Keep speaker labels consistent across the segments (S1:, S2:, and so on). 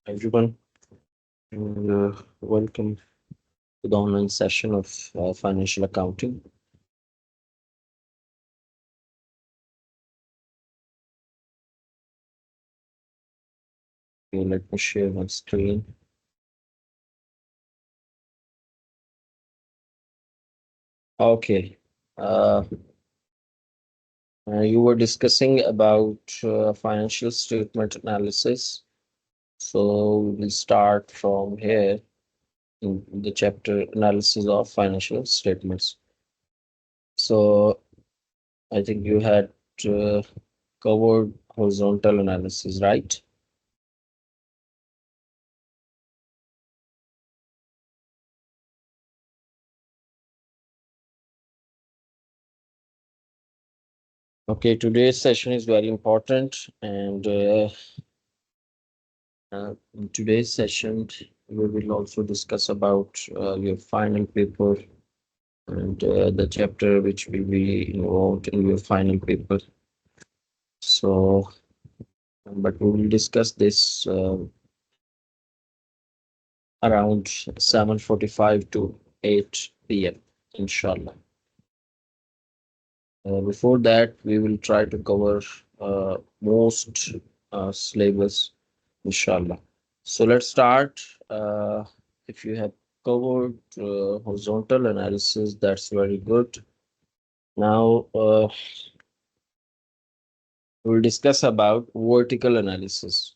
S1: Everyone, and welcome to the online session of financial accounting. Okay, let me share my screen. Okay, uh, you were discussing about financial statement analysis. So we'll start from here in the chapter analysis of financial statements. So I think you had uh, covered horizontal analysis, right? Okay, today's session is very important, and in today's session we will also discuss about your final paper and the chapter which will be involved in your final paper. So, but we will discuss this around 7:45 to 8 p.m. Inshallah. Before that, we will try to cover most syllabus, inshallah. So let's start. If you have covered horizontal analysis, that's very good. Now we'll discuss about vertical analysis.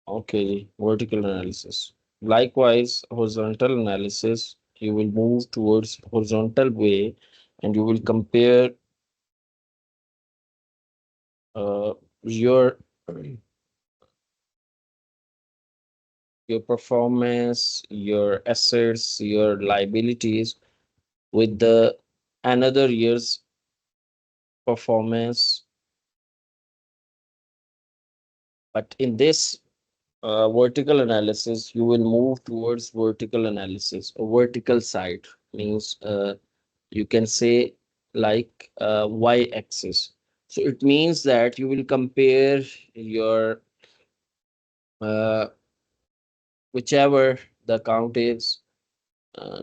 S1: Okay, vertical analysis. Likewise, horizontal analysis, you will move towards horizontal way and you will compare your your performance, your assets, your liabilities with the another year's performance. But in this vertical analysis, you will move towards vertical analysis. A vertical side means you can say like y-axis. So it means that you will compare your uh, whichever the account is,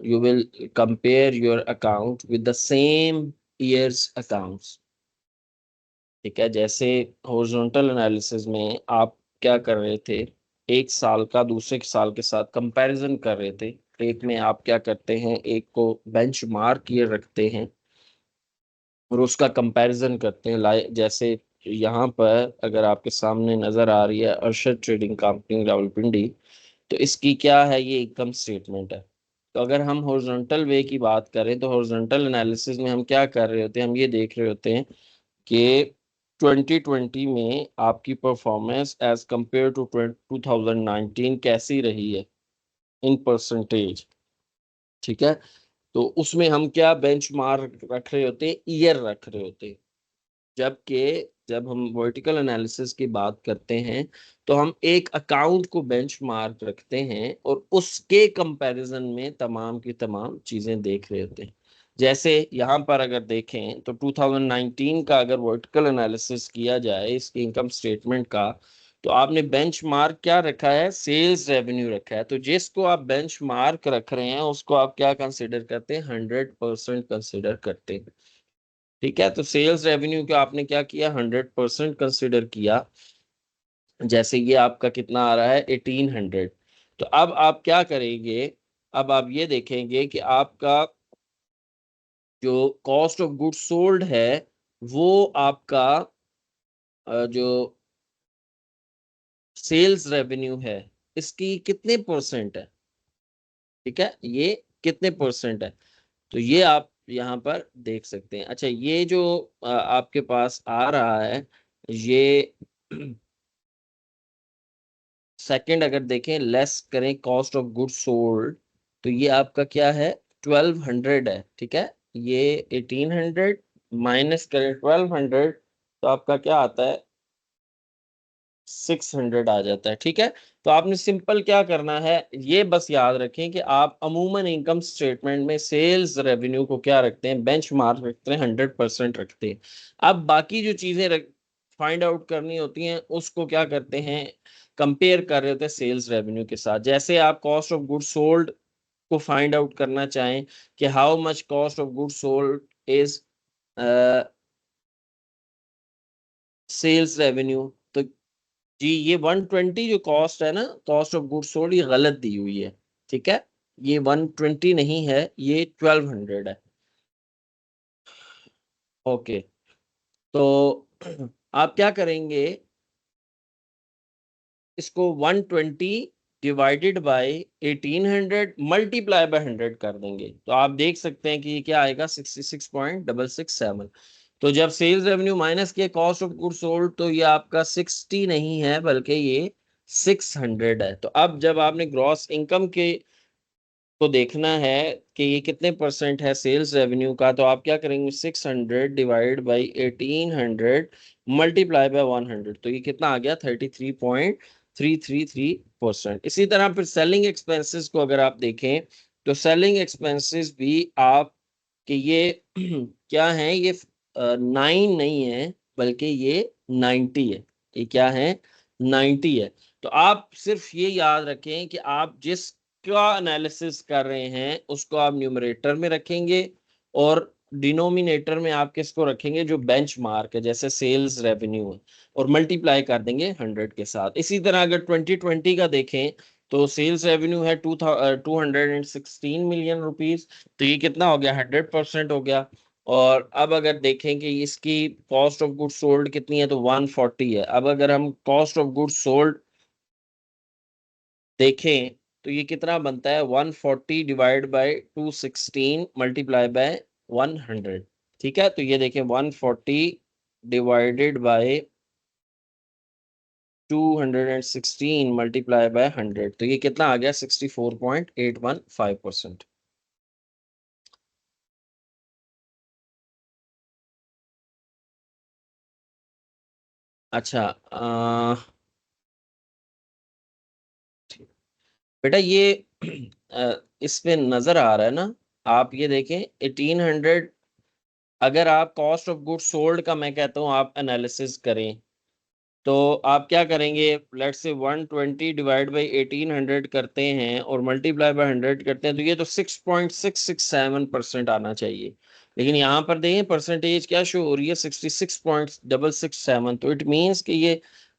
S1: you will compare your account with the same year's accounts. ठीक है, जैसे horizontal analysis में आप क्या कर रहे थे, एक साल का दूसरे साल के साथ कंपैरिजन कर रहे थे। एक में आप क्या करते हैं, एक को बेंचमार्क ये रखते हैं और उसका कंपैरिजन करते हैं। जैसे यहाँ पर अगर आपके सामने नजर आ रही है अरशद ट्रेडिंग कंपनी रावलपिंडी, तो इसकी क्या है, ये इनकम स्टेटमेंट है। तो अगर हम हॉरिजॉन्टल वे की बात करें तो हॉरिजॉन्टल एनालिसिस में हम क्या कर रहे होते हैं, हम ये देख रहे होते हैं कि 2020 में आपकी परफॉर्मेंस एज कंपेयर टू 2019 कैसी रही है इन परसेंटेज। ठीक है, तो उसमें हम क्या बेंचमार्क रख रहे होते हैं, ईयर रख रहे होते हैं। जबकि जब हम वर्टिकल एनालिसिस की बात करते हैं तो हम एक अकाउंट को बेंचमार्क रखते हैं और उसके कंपैरिजन में तमाम की तमाम चीजें देख रहे होते हैं। जैसे यहाँ पर अगर देखें तो 2019 का अगर वर्टिकल एनालिसिस किया जाए इसकी इनकम स्टेटमेंट का, तो आपने बेंचमार्क क्या रखा है, सेल्स रेवेन्यू रखा है। तो जिसको आप बेंचमार्क रख रहे हैं उसको आप क्या कंसिडर करते हैं, 100% कंसिडर करते हैं। ठीक है, तो सेल्स रेवेन्यू का आपने क्या किया, 100% कंसिडर किया। जैसे ये आपका कितना आ रहा है, 1800। तो अब आप क्या करेंगे, अब आप ये देखेंगे कि आपका जो कॉस्ट ऑफ गुड्स सोल्ड है वो आपका जो सेल्स रेवेन्यू है इसकी कितने परसेंट है। ठीक है, ये कितने परसेंट है, तो ये आप यहाँ पर देख सकते हैं। अच्छा, ये जो आपके पास आ रहा है, ये सेकंड अगर देखें, लेस करें कॉस्ट ऑफ गुड्स सोल्ड, तो ये आपका क्या है, 1200 है। ठीक है, ये 1800 माइनस करें 1200, तो आपका क्या आता है, 600 आ जाता है। ठीक है, तो आपने सिंपल क्या करना है, ये बस याद रखें कि आप अमूमन इनकम स्टेटमेंट में सेल्स रेवेन्यू को क्या रखते हैं, बेंचमार्क रखते हैं, 100% रखते हैं। अब बाकी जो चीजें फाइंड आउट करनी होती हैं उसको क्या करते हैं, कंपेयर कर रहे होते हैं सेल्स रेवेन्यू के साथ। जैसे आप कॉस्ट ऑफ गुड सोल्ड को फाइंड आउट करना चाहें कि how much cost of good sold is sales revenue, तो जी ये 120 जो कॉस्ट है ना, कॉस्ट ऑफ गुड सोल्ड, ये गलत दी हुई है। ठीक है, ये 120 नहीं है, ये 1200 है। ओके, तो आप क्या करेंगे, इसको 120 डिवाइडेड बाय 1800 मल्टीप्लाई बाय 100 कर देंगे, तो आप देख सकते हैं कि ये क्या आएगा, 66.667। तो जब सेल्स रेवेन्यू माइनस किया कॉस्ट ऑफ गुड सोल्ड, तो ये आपका 60 नहीं है बल्कि ये 600 है। तो अब जब आपने ग्रॉस इनकम के तो देखना है कि ये कितने परसेंट है सेल्स रेवेन्यू का, तो आप क्या करेंगे, 600 डिवाइड बाई 1800 मल्टीप्लाई बाय 100, तो ये कितना आ गया, 33.333%। इसी तरह फिर सेलिंग एक्सपेंसेस को अगर आप देखें, तो सेलिंग एक्सपेंसेस भी आप कि ये क्या है, ये 9 नहीं है बल्कि ये 90 है। ये क्या है, 90 है। तो आप सिर्फ ये याद रखें कि आप जिस का एनालिसिस कर रहे हैं उसको आप न्यूमरेटर में रखेंगे, और डिनोमिनेटर में आप किसको रखेंगे, जो बेंचमार्क है जैसे सेल्स रेवेन्यू है, और मल्टीप्लाई कर देंगे 100 के साथ। इसी तरह अगर 2020 का देखें, तो सेल्स रेवेन्यू है 216 मिलियन रुपीज, तो ये कितना हो गया, 100% हो गया। और अब अगर देखें कि इसकी कॉस्ट ऑफ गुड सोल्ड कितनी है, तो 140 है। अब अगर हम कॉस्ट ऑफ गुड सोल्ड देखें, तो ये कितना बनता है, 140 डिवाइड बाय 216 मल्टीप्लाई बाय 100। ठीक है, तो ये देखें 140 डिवाइडेड बाय 216 मल्टीप्लाई बाय 100, तो ये कितना आ गया, 64.815%। अच्छा, बेटा ये इसमें नजर आ रहा है ना, आप ये देखें 1800, अगर आप कॉस्ट ऑफ गुड सोल्ड का मैं कहता हूँ आप एनालिसिस करें, तो आप क्या करेंगे, लेट से 120 डिवाइड बाई 1800 करते हैं और मल्टीप्लाई बाय 100 करते हैं, तो ये तो 6.667% आना चाहिए। लेकिन यहाँ पर देखें परसेंटेज क्या शो हो रही है, 66.667। तो इट मीन्स कि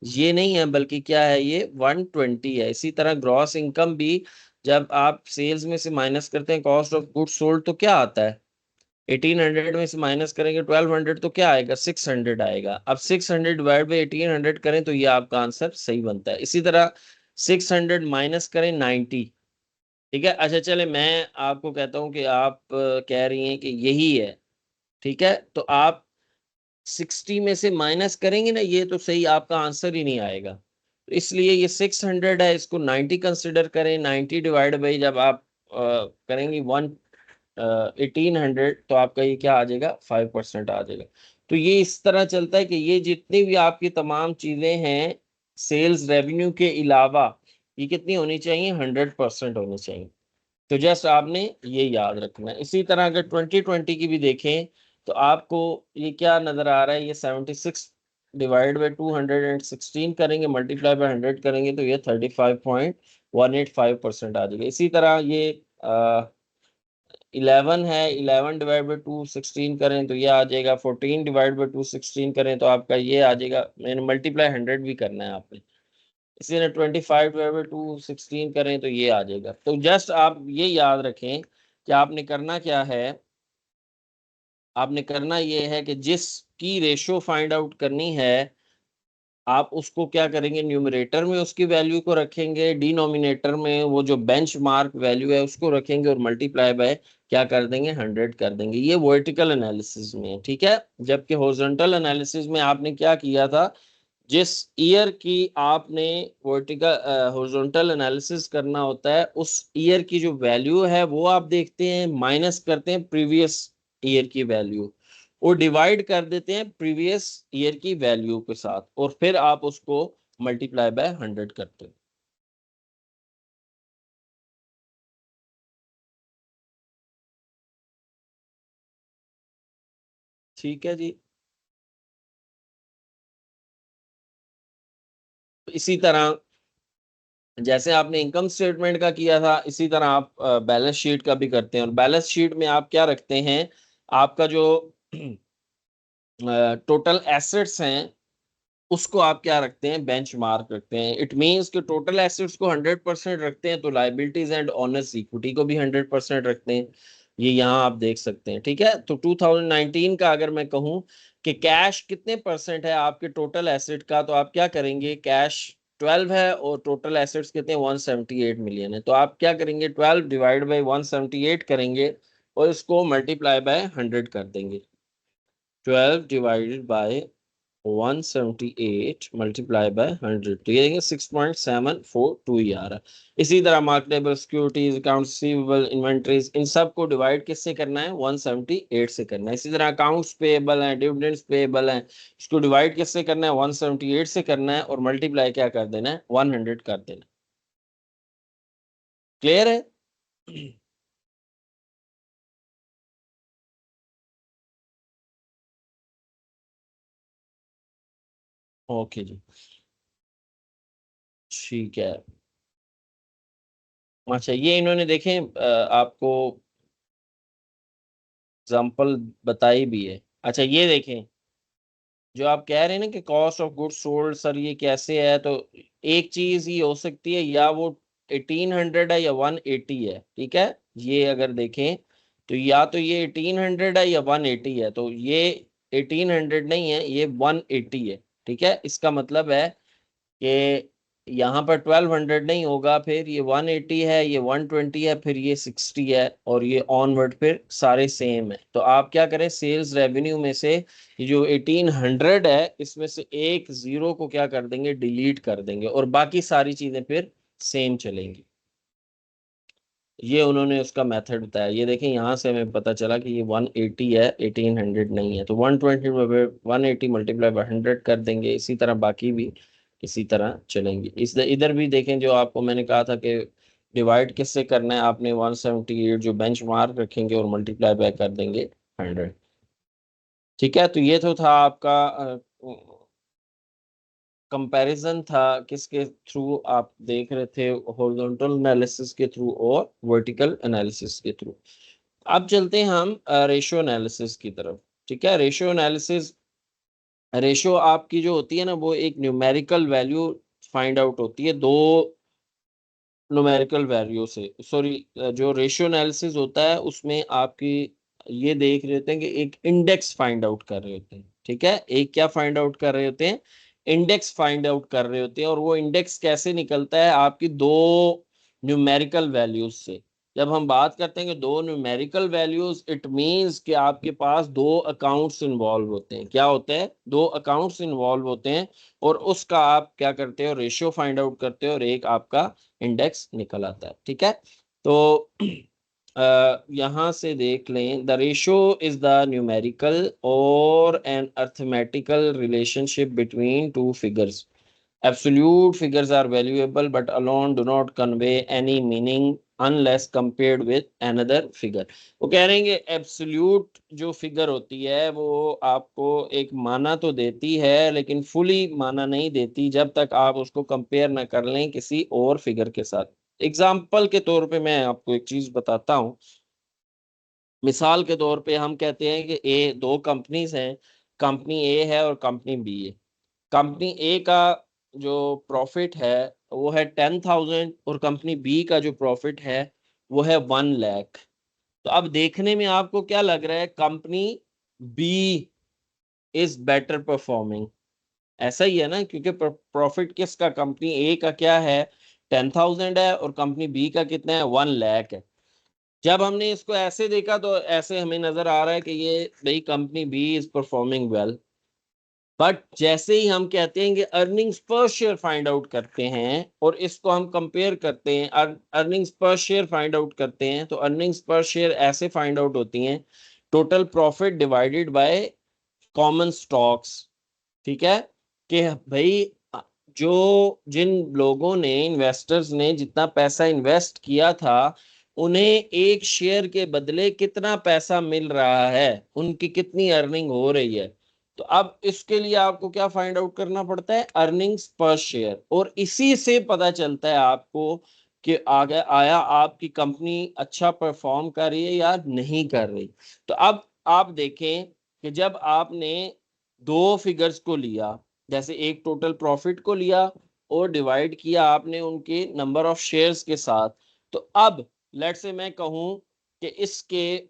S1: ये नहीं है बल्कि क्या है, ये 120 है। इसी तरह ग्रॉस इनकम भी जब आप सेल्स में से माइनस करते हैं कॉस्ट ऑफ गुड सोल्ड, तो क्या आता है, 1800 में से माइनस करेंगे 1200, तो क्या आएगा, 600 आएगा। अब 600 डिवाइड बाई 1800 करें, तो ये आपका आंसर सही बनता है। इसी तरह 600 माइनस करें 90। ठीक है, अच्छा चले मैं आपको कहता हूं कि आप कह रही हैं कि यही है। ठीक है, तो आप 60 में से माइनस करेंगे ना, ये तो सही आपका आंसर ही नहीं आएगा। तो इसलिए ये 600 है, इसको 90 कंसिडर करें। 90 डिवाइड बाई जब आप करेंगे 1800, तो आपका ये क्या आ जाएगा, 5% आ जाएगा। तो ये इस तरह चलता है कि ये जितनी भी आपकी तमाम चीजें हैं सेल्स रेवेन्यू के अलावा, ये कितनी होनी चाहिए, 100% होनी चाहिए। तो जस्ट आपने ये याद रखना है। इसी तरह अगर 2020 की भी देखें, तो आपको ये क्या नजर आ रहा है, ये 76 डिवाइड बाई 216 करेंगे, मल्टीप्लाई बाय 100 करेंगे, तो ये 35.185% आ जाएगा। इसी तरह ये 11 है, 11 डिवाइड बाई 216 करें तो ये आ जाएगा। 14 डिवाइड बाई 216 करें तो आपका ये आ जाएगा, मैंने मल्टीप्लाई 100 भी करना है आपने। इसी तरह 25 डिवाइड बाई 216 करें तो ये आ जाएगा। तो जस्ट आप ये याद रखें कि आपने करना क्या है, आपने करना ये है कि जिसकी रेशो फाइंड आउट करनी है, आप उसको क्या करेंगे, न्यूमरेटर में उसकी वैल्यू को रखेंगे, डिनोमिनेटर में वो जो बेंच मार्क वैल्यू है उसको रखेंगे, और मल्टीप्लाई बाय क्या कर देंगे, 100 कर देंगे। ये वर्टिकल एनालिसिस में है। ठीक है, जबकि हॉरिजॉन्टल एनालिसिस में आपने क्या किया था, जिस ईयर की आपने वर्टिकल हॉरिजॉन्टल एनालिसिस करना होता है, उस ईयर की जो वैल्यू है वो आप देखते हैं, माइनस करते हैं प्रीवियस ईयर की वैल्यू, और डिवाइड कर देते हैं प्रीवियस ईयर की वैल्यू के साथ, और फिर आप उसको मल्टीप्लाई बाय 100 करते हो। ठीक है जी। इसी तरह जैसे आपने इनकम स्टेटमेंट का किया था, इसी तरह आप बैलेंस शीट का भी करते हैं। और बैलेंस शीट में आप क्या रखते हैं, आपका जो टोटल एसेट्स हैं उसको आप क्या रखते हैं, बेंचमार्क रखते हैं। इट मींस कि टोटल एसेट्स को 100% रखते हैं, तो लाइबिलिटीज एंड ऑनर्स इक्विटी को भी 100% रखते हैं। ये यहाँ आप देख सकते हैं, ठीक है। तो 2019 का अगर मैं कहूँ कि कैश कितने परसेंट है आपके टोटल एसेट का, तो आप क्या करेंगे, कैश 12 है और टोटल एसेट्स कितने 178 मिलियन है, तो आप क्या करेंगे, 12 डिवाइड बाई 178 करेंगे और इसको मल्टीप्लाई बाय 100 कर देंगे। 12 डिवाइडेड बाय 178 मल्टीप्लाई बाय 100, तो ये 6.742 ही आ रहा है। इसी तरह marketable securities, accounts receivable, inventories, इन सब को डिवाइड किससे करना है, 178 से करना है। इसी तरह अकाउंट्स पेएबल हैं, डिविडेंड्स पेएबल हैं, इसको डिवाइड किससे करना है, 178 से करना है और मल्टीप्लाई क्या कर देना है, 100 कर देना है। क्लियर है? ओके जी, ठीक है। अच्छा, ये इन्होंने देखें आपको एग्जाम्पल बताई भी है। अच्छा, ये देखें, जो आप कह रहे हैं ना कि cost of goods sold, sir ये कैसे है, तो एक चीज ही हो सकती है, या वो 1800 है या 180 है, ठीक है। ये अगर देखें तो या तो ये 1800 है या 180 है, तो ये 1800 नहीं है, ये 180 है, ठीक है। इसका मतलब है कि यहाँ पर 1200 नहीं होगा, फिर ये 180 है, ये 120 है, फिर ये 60 है, और ये ऑनवर्ड फिर सारे सेम है। तो आप क्या करें, सेल्स रेवेन्यू में से ये जो 1800 है इसमें से एक जीरो को क्या कर देंगे, डिलीट कर देंगे, और बाकी सारी चीजें फिर सेम चलेंगी। ये उन्होंने उसका मेथड बताया। ये देखें, यहाँ से हमें पता चला कि ये 180 है, 1800 नहीं है, तो 120 में 180 मल्टीप्लाई बाय 100 कर देंगे। इसी तरह बाकी भी इसी तरह चलेंगे। इस इधर भी देखें, जो आपको मैंने कहा था कि डिवाइड किससे करना है, आपने 178 जो बेंच मार्क रखेंगे और मल्टीप्लाई बाय कर देंगे 100। ठीक है, तो ये तो था आपका कंपैरिजन था, किसके थ्रू आप देख रहे थे, हॉरिजॉन्टल एनालिसिस के थ्रू और वर्टिकल एनालिसिस के थ्रू। अब चलते हैं हम रेशियो एनालिसिस की तरफ। ठीक है, रेशियो एनालिसिस, रेशियो आपकी जो होती है ना, वो एक न्यूमेरिकल वैल्यू फाइंड आउट होती है, दो न्यूमेरिकल वैल्यू से। सॉरी, जो रेशियो एनालिसिस होता है उसमें आपकी ये देख रहे होते हैं कि एक इंडेक्स फाइंड आउट कर रहे होते हैं। ठीक है, एक क्या फाइंड आउट कर रहे होते हैं, इंडेक्स फाइंड आउट कर रहे होते हैं। और वो इंडेक्स कैसे निकलता है, आपकी दो न्यूमेरिकल वैल्यूज से। जब हम बात करते हैं कि दो न्यूमेरिकल वैल्यूज, इट मींस कि आपके पास दो अकाउंट्स इन्वॉल्व होते हैं। क्या होते हैं, दो अकाउंट्स इन्वॉल्व होते हैं, और उसका आप क्या करते हो, रेशियो फाइंड आउट करते हो, और एक आपका इंडेक्स निकल आता है। ठीक है, तो यहां से देख लें, the ratio is the numerical or an arithmetical relationship between two figures. Absolute figures are valuable but alone do not convey any meaning unless compared with another figure। वो कह रहे हैं कि एब्सोल्यूट जो फिगर होती है वो आपको एक माना तो देती है, लेकिन फुली माना नहीं देती जब तक आप उसको कंपेयर ना कर लें किसी और फिगर के साथ। एग्जाम्पल के तौर पे मैं आपको एक चीज बताता हूँ। मिसाल के तौर पे हम कहते हैं कि ए दो कंपनीज हैं, कंपनी ए है और कंपनी बी है। कंपनी ए का जो प्रॉफिट है वो है 10,000, और कंपनी बी का जो प्रॉफिट है वो है 1 लाख। तो अब देखने में आपको क्या लग रहा है, company B is better performing, ऐसा ही है ना, क्योंकि प्रॉफिट किसका, कंपनी ए का क्या है, 10,000 है, और कंपनी बी का कितना है, 1 लाख है। जब हमने इसको ऐसे देखा तो ऐसे हमें नजर आ रहा है कि ये भाई company B is performing well. But जैसे ही हम कहते हैं कि अर्निंग्स पर शेयर फाइंड आउट करते हैं और इसको हम कंपेयर करते हैं, अर्निंग्स पर शेयर फाइंड आउट करते हैं, तो अर्निंग्स पर शेयर ऐसे फाइंड आउट होती हैं, total profit divided by common stocks. ठीक है, कि भाई जो जिन लोगों ने, इन्वेस्टर्स ने जितना पैसा इन्वेस्ट किया था, उन्हें एक शेयर के बदले कितना पैसा मिल रहा है, उनकी कितनी अर्निंग हो रही है। तो अब इसके लिए आपको क्या फाइंड आउट करना पड़ता है, अर्निंग्स पर शेयर, और इसी से पता चलता है आपको कि आगे आया आपकी कंपनी अच्छा परफॉर्म कर रही है या नहीं कर रही। तो अब आप देखें कि जब आपने दो फिगर्स को लिया, जैसे एक टोटल प्रॉफिट को लिया और डिवाइड किया आपने उनके नंबर ऑफ शेयर्स के साथ, तो अब लेट से मैं कहूं कि इसके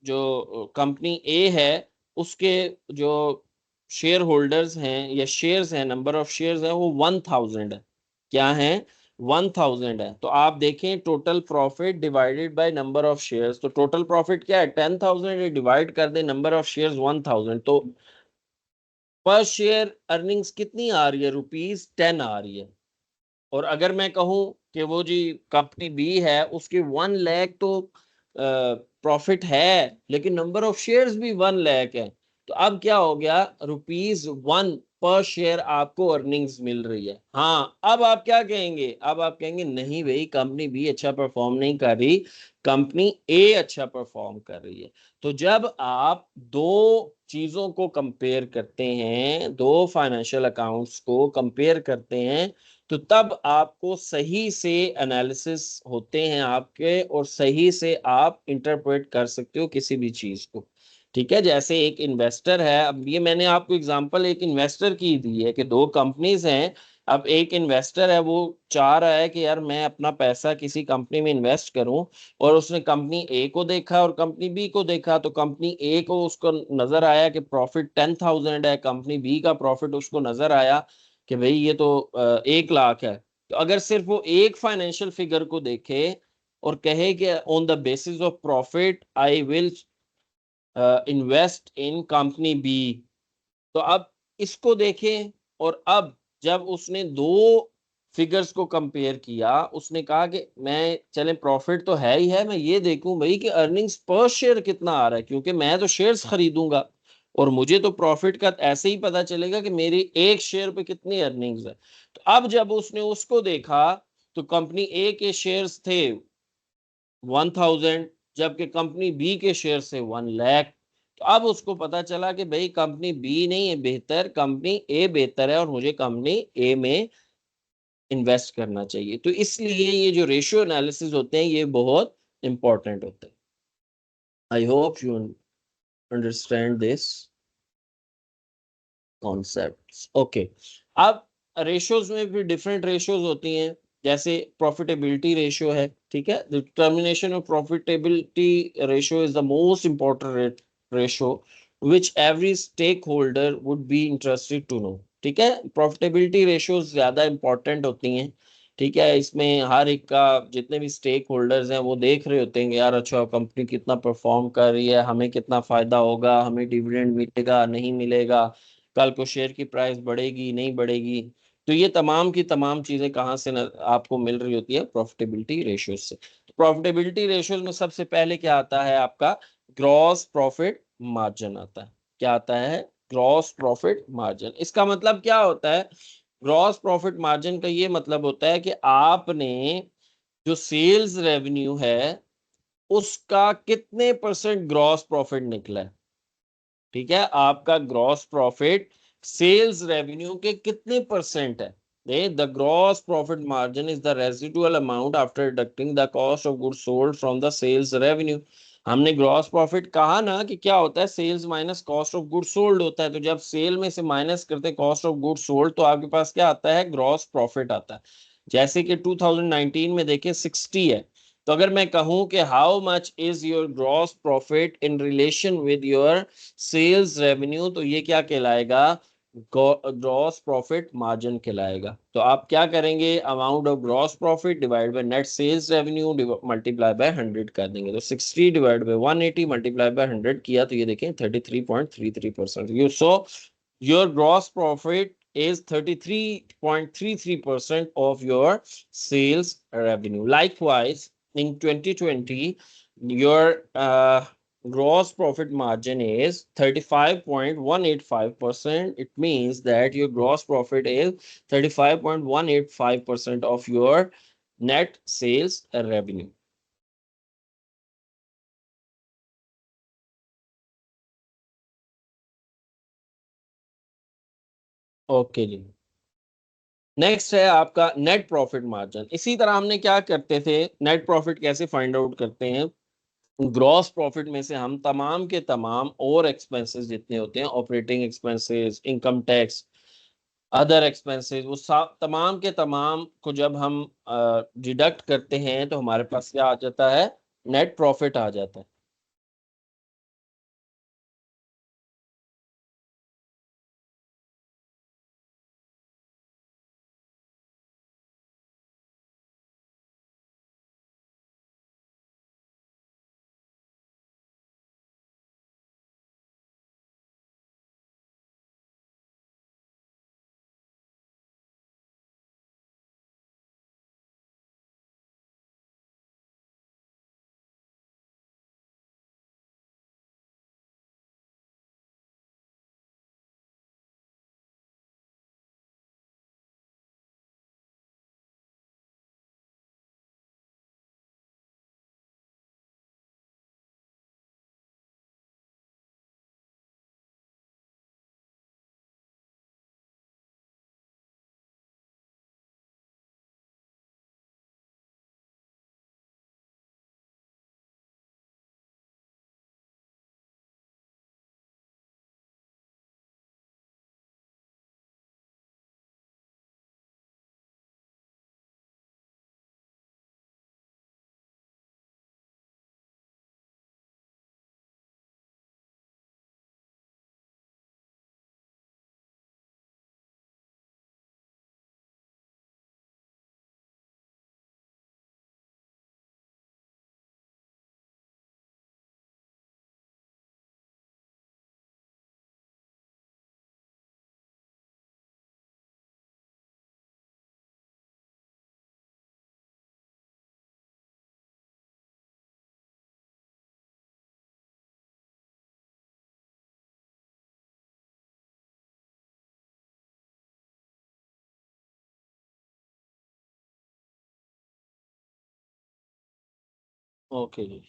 S1: जो कंपनी ए है उसके जो शेयर होल्डर्स हैं या शेयर्स हैं, नंबर ऑफ शेयर्स है वो 1000 है। क्या है, 1000 है। तो आप देखें total profit divided by number of shares, तो टोटल प्रॉफिट क्या है 10,000, डिवाइड कर दे नंबर ऑफ शेयर्स 1000, तो पर शेयर अर्निंग्स कितनी आ रही है, ₹10 आ रही है। और अगर मैं कहूं कि वो जी कंपनी बी है उसकी 1 लाख तो प्रॉफिट है लेकिन नंबर ऑफ शेयर्स भी 1 लाख है, तो अब क्या हो गया, ₹1 पर शेयर आपको अर्निंग्स मिल रही है। हाँ, अब आप क्या कहेंगे, अब आप कहेंगे नहीं भाई कंपनी बी अच्छा परफॉर्म नहीं कर रही, कंपनी ए अच्छा परफॉर्म कर रही है। तो जब आप दो चीजों को कंपेयर करते हैं, दो फाइनेंशियल अकाउंट्स को कंपेयर करते हैं, तो तब आपको सही से एनालिसिस होते हैं आपके, और सही से आप इंटरप्रेट कर सकते हो किसी भी चीज को। ठीक है, जैसे एक इन्वेस्टर है, अब ये मैंने आपको एग्जांपल एक इन्वेस्टर की दी है कि दो कंपनीज हैं। अब एक इन्वेस्टर है वो चाह रहा है कि यार मैं अपना पैसा किसी कंपनी में इन्वेस्ट करूं, और उसने कंपनी ए को देखा और कंपनी बी को देखा, तो कंपनी ए को उसको नजर आया कि प्रॉफिट 10,000 है, कंपनी बी का प्रॉफिट उसको नजर आया कि भाई ये तो 1 लाख है। तो अगर सिर्फ वो एक फाइनेंशियल फिगर को देखे और कहे कि on the basis of profit I will invest in company B, तो अब इसको देखें, और अब जब उसने दो फिगर्स को कंपेयर किया, उसने कहा कि मैं चले प्रॉफिट तो है ही है, मैं ये देखूं भाई कि अर्निंग्स पर शेयर कितना आ रहा है, क्योंकि मैं तो शेयर्स खरीदूंगा और मुझे तो प्रॉफिट का ऐसे ही पता चलेगा कि मेरी एक शेयर पे कितनी अर्निंग्स है। तो अब जब उसने उसको देखा तो कंपनी ए के शेयर्स थे 1000, जबकि कंपनी बी के शेयर से 1 लाख। तो अब उसको पता चला कि भाई कंपनी बी नहीं है बेहतर, कंपनी ए बेहतर है और मुझे कंपनी ए में इन्वेस्ट करना चाहिए। तो इसलिए ये जो रेशियो एनालिसिस होते हैं ये बहुत इंपॉर्टेंट होते हैं। I hope you understand this concepts. Okay, अब रेशियोज में भी डिफरेंट रेशियोज होती हैं, जैसे प्रॉफिटेबिलिटी रेशियो है। ठीक है, determination of profitability ratio is the most important ratio which every stake holder would be interested to know. ठीक है, प्रॉफिटेबिलिटी रेशियोज ज्यादा इंपॉर्टेंट होती हैं। ठीक है, इसमें हर एक का जितने भी स्टेक होल्डर्स हैं वो देख रहे होते हैं कि यार अच्छा कंपनी कितना परफॉर्म कर रही है, हमें कितना फायदा होगा, हमें डिविडेंड मिलेगा नहीं मिलेगा, कल को शेयर की प्राइस बढ़ेगी नहीं बढ़ेगी। तो ये तमाम की तमाम चीजें कहाँ से आपको मिल रही होती है, प्रॉफिटेबिलिटी रेशियोज से। तो प्रॉफिटेबिलिटी रेशियोज में सबसे पहले क्या आता है आपका, ग्रॉस प्रॉफिट मार्जिन आता है। क्या आता है, ग्रॉस प्रॉफिट मार्जिन। इसका मतलब क्या होता है, ग्रॉस प्रॉफिट मार्जिन का ये मतलब होता है कि आपने जो सेल्स रेवेन्यू है उसका कितने परसेंट ग्रॉस प्रॉफिट निकला है। ठीक है, आपका ग्रॉस प्रॉफिट सेल्स रेवेन्यू के कितने परसेंट है। The gross profit margin is the residual amount after deducting the cost of goods sold from the sales revenue. हमने ग्रॉस प्रॉफिट कहा ना कि क्या होता है, sales minus cost of goods sold होता है। तो जब सेल में से माइनस करते हैं कॉस्ट ऑफ गुड्स सोल्ड तो आपके पास क्या आता है, ग्रॉस प्रॉफिट आता है। जैसे कि 2019 में देखें 60 है, तो अगर मैं कहूं कि how much is your gross profit in relation with your sales revenue, तो ये क्या कहलाएगा, ग्रॉस प्रॉफिट मार्जिन कहलाएगा। तो आप क्या करेंगे, amount of gross profit divide by net sales revenue multiply by 100 कर देंगे। तो 60 डिवाइड बाय 180 मल्टीप्लाई बाय 100 किया तो ये देखें 33.33%। You so your gross profit is 33.33% of your sales revenue. Likewise, in 2020, your gross profit margin is 35.185%. It means that your gross profit is 35.185% of your net sales revenue. Okay जी। Next है आपका net profit margin. इसी तरह हमने क्या करते थे, net profit कैसे फाइंड आउट करते हैं, ग्रॉस प्रॉफिट में से हम तमाम के तमाम और एक्सपेंसेस जितने होते हैं, operating expenses, income tax, other expenses, वो तमाम के तमाम को जब हम डिडक्ट करते हैं तो हमारे पास क्या आ जाता है, नेट प्रॉफिट आ जाता है। ओके जी।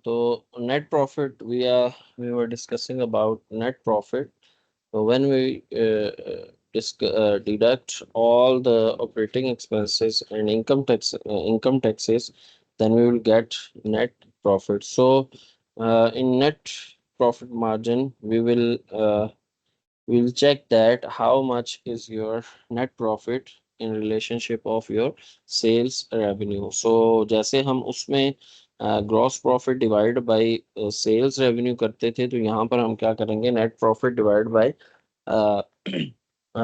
S1: तो net profit, we were discussing about net profit. So when we deduct all the operating expenses and income taxes, then we will get net profit. So in net profit margin, we'll check that how much is your net profit in relationship of your sales revenue. So जैसे हम उसमें gross profit divide by sales revenue करते थे, तो यहाँ पर हम क्या करेंगे, net profit divide by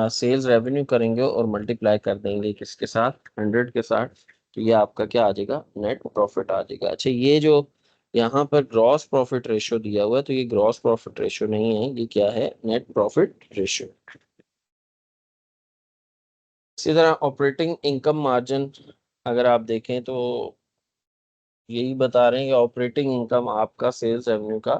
S1: sales revenue करेंगे और मल्टीप्लाई कर देंगे किसके साथ, 100 के साथ। तो ये आपका क्या आ जाएगा, नेट प्रॉफिट आ जाएगा। अच्छा, ये जो यहाँ पर ग्रॉस प्रॉफिट रेशियो दिया हुआ है, तो ये ग्रॉस प्रॉफिट रेशियो नहीं है, ये क्या है, नेट प्रॉफिट रेशियो। इसी तरह ऑपरेटिंग इनकम मार्जिन अगर आप देखें तो यही बता रहे हैं कि ऑपरेटिंग इनकम आपका सेल्स रेवेन्यू का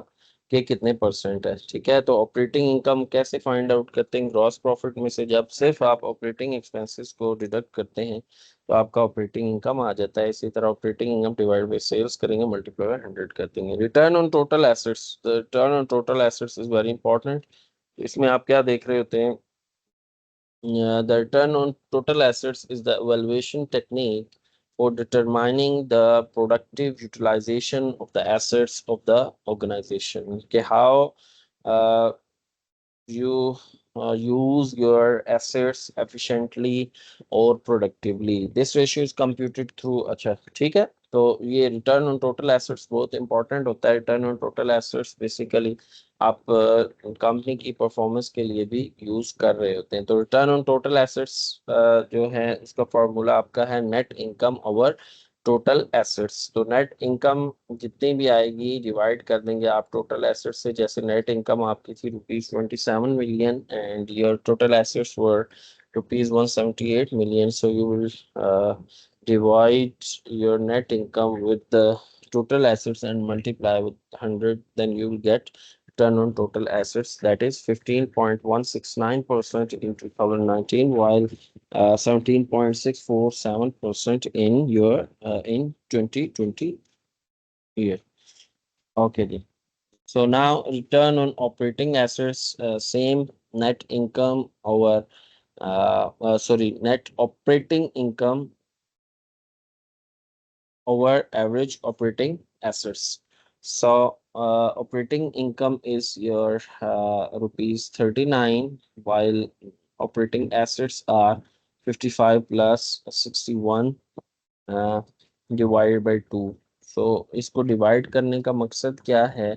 S1: के कितने परसेंट है। ठीक है, तो ऑपरेटिंग इनकम कैसे फाइंड आउट करते हैं, ग्रॉस प्रॉफिट में से जब सिर्फ आप ऑपरेटिंग एक्सपेंसेस को डिडक्ट करते हैं तो आपका ऑपरेटिंग इनकम आ जाता है। इसी तरह operating income divide by sales करेंगे, मल्टीप्लाई बाय 100 कर देंगे। Return on total assets, return on total assets is very important. इसमें आप क्या देख रहे होते हैं, yeah, the return on total assets is the evaluation technique for determining the productive utilization of the assets of the organization. Okay, how uh, you use your assets efficiently or productively. This ratio is computed through, अच्छा ठीक है, तो ये return on total assets बहुत important होता है। Return on total assets basically आप company की परफॉर्मेंस के लिए भी यूज कर रहे होते हैं। तो रिटर्न ऑन टोटल एसेट्स जो है, इसका फॉर्मूला आपका है net income over total assets. तो नेट इनकम जितनी भी आएगी डिवाइड कर देंगे आप टोटल एसेट्स से। जैसे नेट इनकम आपकी थी ₹27 million and your total assets were ₹178 million, so you will divide your net income with the total assets and multiply with 100, then you will get return on total assets, that is 15.169% in 2019, while 17.647% in your in 2020 year. Okay, then. So now return on operating assets, same. net income over net operating income over average operating assets. So operating income is your rupees 39, while operating assets are 55 plus 61 divide by two. So इसको divide करने का मकसद क्या है?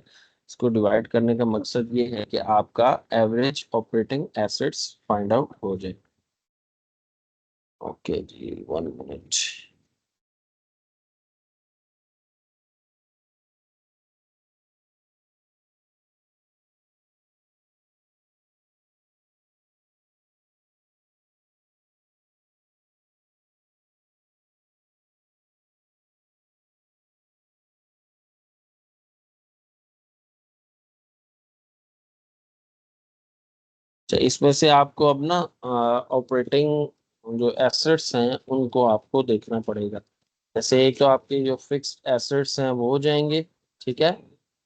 S1: इसको divide करने का मकसद ये है कि आपका average operating assets find out हो जाए. ओके जी, 1 मिनट. अच्छा, इसमें से आपको अब ना ऑपरेटिंग जो एसेट्स हैं उनको आपको देखना पड़ेगा. जैसे एक तो आपके जो फिक्स्ड एसेट्स हैं वो हो जाएंगे, ठीक है.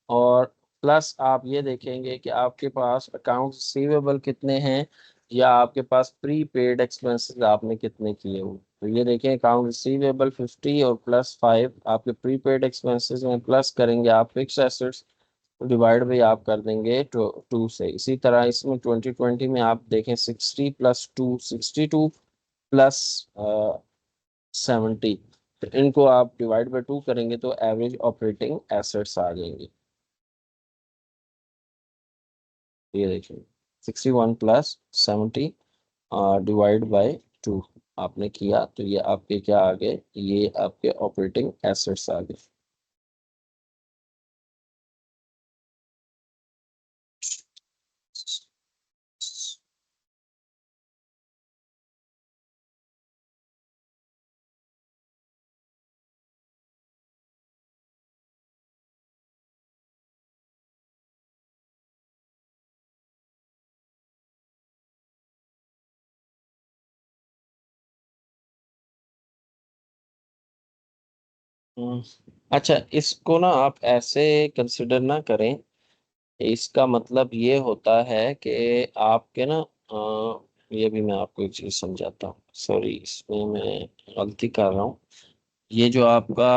S1: और प्लस आप ये देखेंगे कि आपके पास अकाउंट रिसीवेबल कितने हैं, या आपके पास प्री पेड एक्सपेंसेस आपने कितने किए हुए. तो ये देखें, अकाउंट रिसीवेबल 50 और प्लस 5 आपके प्री पेड एक्सपेंसेस में, प्लस करेंगे आप फिक्स एसेट्स, डिवाइड बाई आप कर देंगे टू से. इसी तरह इसमें 2020 में आप देखें 60 प्लस 2 62 प्लस 70. तो इनको आप डिवाइड बाई टू करेंगे तो एवरेज ऑपरेटिंग एसेट्स आ जाएंगे. ये देखिए 61 प्लस 70 डिवाइड बाई टू आपने किया तो ये आपके क्या आ गए, ये आपके ऑपरेटिंग एसेट्स आ गए. हम्म, अच्छा, इसको ना आप ऐसे कंसिडर ना करें. इसका मतलब ये होता है कि आपके ना ये भी मैं आपको एक चीज समझाता हूँ. सॉरी, इसमें मैं गलती कर रहा हूँ. ये जो आपका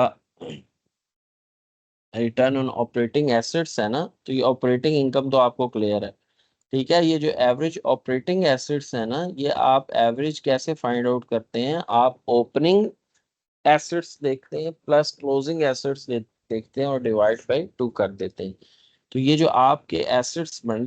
S1: रिटर्न ऑन ऑपरेटिंग एसेट्स है ना, तो ये ऑपरेटिंग इनकम तो आपको क्लियर है, ठीक है. ये जो एवरेज ऑपरेटिंग एसेट्स है ना, ये आप एवरेज कैसे फाइंड आउट करते हैं? आप ओपनिंग एसेट्स देखते हैं प्लस क्लोजिंग एसेट्स देखते हैं और डिवाइड बाई टू कर देते हैं. तो ये जो आपके एसेट्स बन रहे